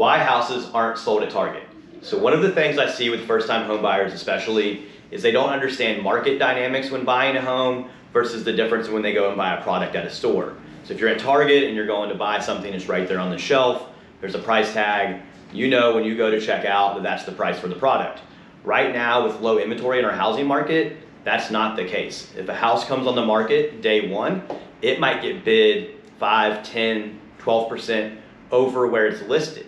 why houses aren't sold at Target. So one of the things I see with first-time home buyers especially is they don't understand market dynamics when buying a home versus the difference when they go and buy a product at a store. So if you're at Target and you're going to buy something that's right there on the shelf, there's a price tag, you know when you go to check out that that's the price for the product. Right now with low inventory in our housing market, that's not the case. If a house comes on the market day one, it might get bid 5, 10, 12% over where it's listed.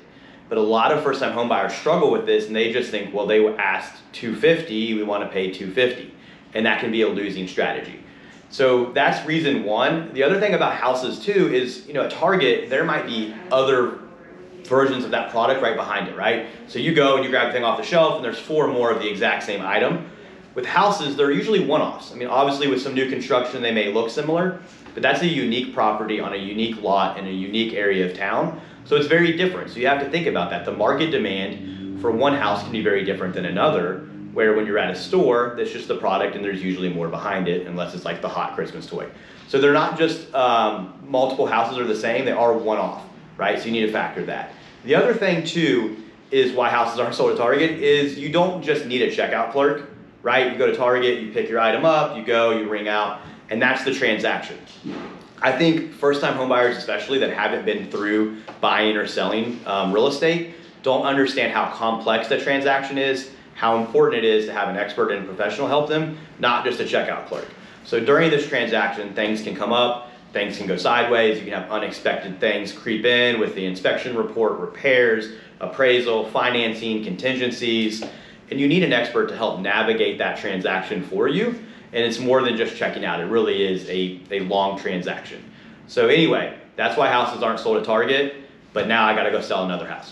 But a lot of first-time home buyers struggle with this and they just think, well, they were asked $250, we want to pay $250. And that can be a losing strategy. So that's reason one. The other thing about houses too is, at Target, there might be other versions of that product right behind it, right? So you go and you grab the thing off the shelf and there's 4 more of the exact same item. With houses, they're usually one-offs. I mean, obviously with some new construction, they may look similar, but that's a unique property on a unique lot in a unique area of town. So it's very different. So you have to think about that. The market demand for one house can be very different than another, where when you're at a store, that's just the product and there's usually more behind it, unless it's like the hot Christmas toy. So they're not just multiple houses are the same, they are one-off, right? So you need to factor that. The other thing too is why houses aren't sold at Target is you don't just need a checkout clerk, right? You go to Target, you pick your item up, you go, you ring out, and that's the transaction. I think first-time homebuyers especially that haven't been through buying or selling real estate don't understand how complex the transaction is, how important it is to have an expert and a professional help them, not just a checkout clerk. So during this transaction, things can come up, things can go sideways, you can have unexpected things creep in with the inspection report, repairs, appraisal, financing, contingencies, and you need an expert to help navigate that transaction for you. And it's more than just checking out. It really is a long transaction. So anyway, that's why houses aren't sold at Target, but now I gotta go sell another house.